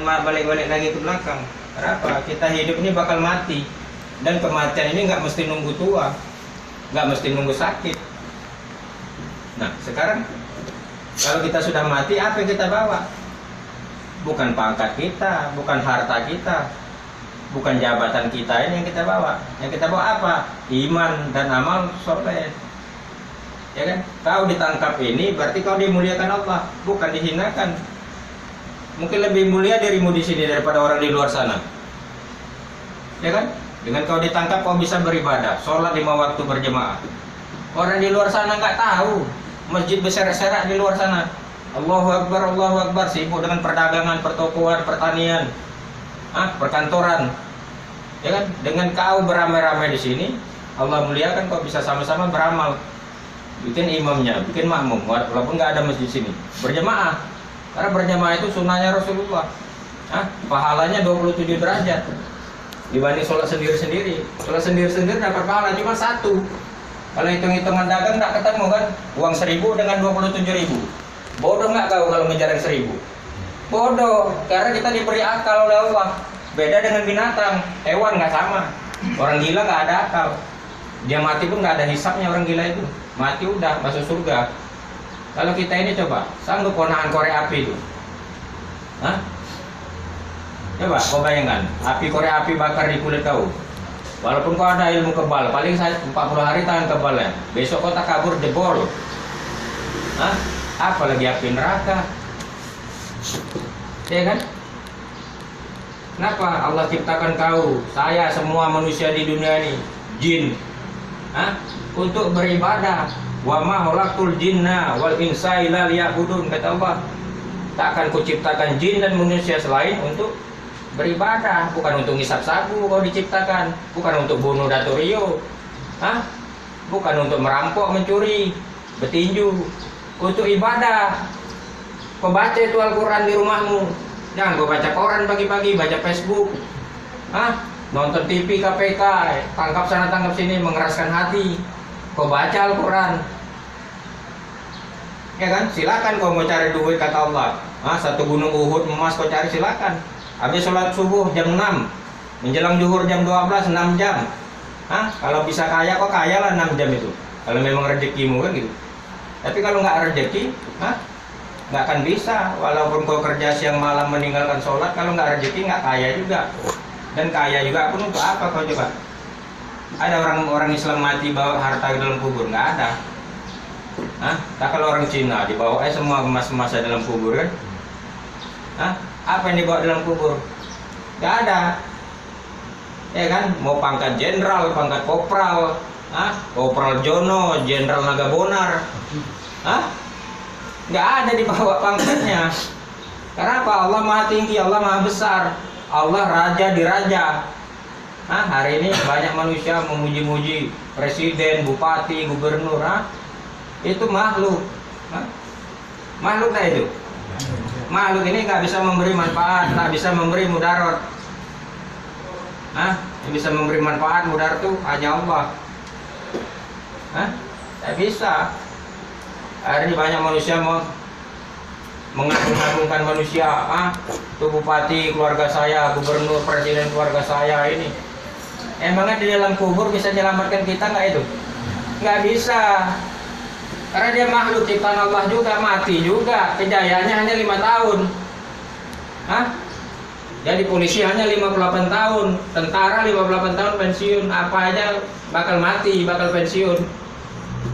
balik-balik lagi ke belakang. Kenapa? Kita hidup ini bakal mati, dan kematian ini nggak mesti nunggu tua, nggak mesti nunggu sakit. Nah sekarang kalau kita sudah mati, apa yang kita bawa? Bukan pangkat kita, bukan harta kita, bukan jabatan kita ini yang kita bawa. Yang kita bawa apa? Iman dan amal soleh. Ya kan? Kau ditangkap ini berarti kau dimuliakan Allah, bukan dihinakan. Mungkin lebih mulia dirimu di sini daripada orang di luar sana. Ya kan? Dengan kau ditangkap kau bisa beribadah, sholat 5 waktu berjemaah. Orang di luar sana nggak tahu, masjid berserak-serak di luar sana. Allahu Akbar, sibuk dengan perdagangan, pertokoan, pertanian, perkantoran. Ya kan? Dengan kau beramai-ramai di sini, Allah muliakan, kau bisa sama-sama beramal. Bikin imamnya, bikin makmum, walaupun nggak ada masjid sini, berjemaah. Karena berjamaah itu sunnahnya Rasulullah. Pahalanya 27 derajat dibanding sholat sendiri-sendiri. Sholat sendiri-sendiri dapat pahala cuma 1. Kalau hitung-hitungan dagang nggak ketemu kan, uang 1.000 dengan 27.000. Bodoh nggak kau kalau ngejar yang 1.000? Bodoh, karena kita diberi akal oleh Allah. Beda dengan binatang, hewan nggak sama. Orang gila nggak ada akal. Dia mati pun nggak ada hisapnya, orang gila itu. Mati udah masuk surga. Kalau kita ini coba, sanggup kau nahan korek api itu? Coba kau bayangkan, korek api bakar di kulit kau. Walaupun kau ada ilmu kebal, paling 40 hari tahan kebalnya. Besok kau tak kabur jebol. Apalagi api neraka. Ya kan? Kenapa Allah ciptakan kau, saya, semua manusia di dunia ini, jin, untuk beribadah. Wa ma khalaqtul jinna wal insa illa liya'budun, kata Allah. Tak akan kuciptakan jin dan manusia selain untuk beribadah, bukan untuk ngisap sabu kau diciptakan, bukan untuk bunuh Dato' Rio, bukan untuk merampok, mencuri, bertinju, untuk ibadah. Kau baca itu Al-Quran di rumahmu, jangan kau baca koran pagi-pagi, baca Facebook, nonton TV KPK, tangkap sana tangkap sini, mengeraskan hati. Kau baca Al-Quran, ya kan? Silakan kau mau cari duit, kata Allah. Satu gunung Uhud emas kau cari, silakan. Habis sholat subuh jam 6, menjelang zuhur jam 12, 6 jam. Kalau bisa kaya, kau kaya lah 6 jam itu. Kalau memang rezekimu kan gitu. Tapi kalau nggak rezeki, nggak akan bisa. Walaupun kau kerja siang malam meninggalkan sholat, kalau nggak rezeki nggak kaya juga. Dan kaya juga pun untuk apa kau coba? Ada orang Islam mati bawa harta ke dalam kubur? Nggak ada. Tak kalau orang Cina dibawa semua emas-emasnya dalam kubur kan? Apa yang dibawa dalam kubur? Nggak ada. Ya kan? Mau pangkat jenderal, pangkat kopral, Kopral Jono, Jenderal Nagabonar, nggak ada dibawa pangkatnya. Karena apa? Allah maha tinggi, Allah maha besar, Allah raja di raja. Hari ini banyak manusia memuji-muji presiden, bupati, gubernur. Itu makhluk. Makhluk lah itu. Makhluk ini nggak bisa memberi manfaat, tak bisa memberi mudarat. Yang bisa memberi manfaat, mudarat itu hanya Allah. Tak bisa. Hari ini banyak manusia mau mengagung-agungkan manusia. Itu bupati keluarga saya, gubernur, presiden keluarga saya ini. Emangnya di dalam kubur bisa menyelamatkan kita nggak itu? Nggak bisa. Karena dia makhluk ciptaan Allah juga, mati juga. Kejayaannya hanya 5 tahun. Jadi polisi hanya 58 tahun, tentara 58 tahun pensiun. Apa aja bakal mati, bakal pensiun.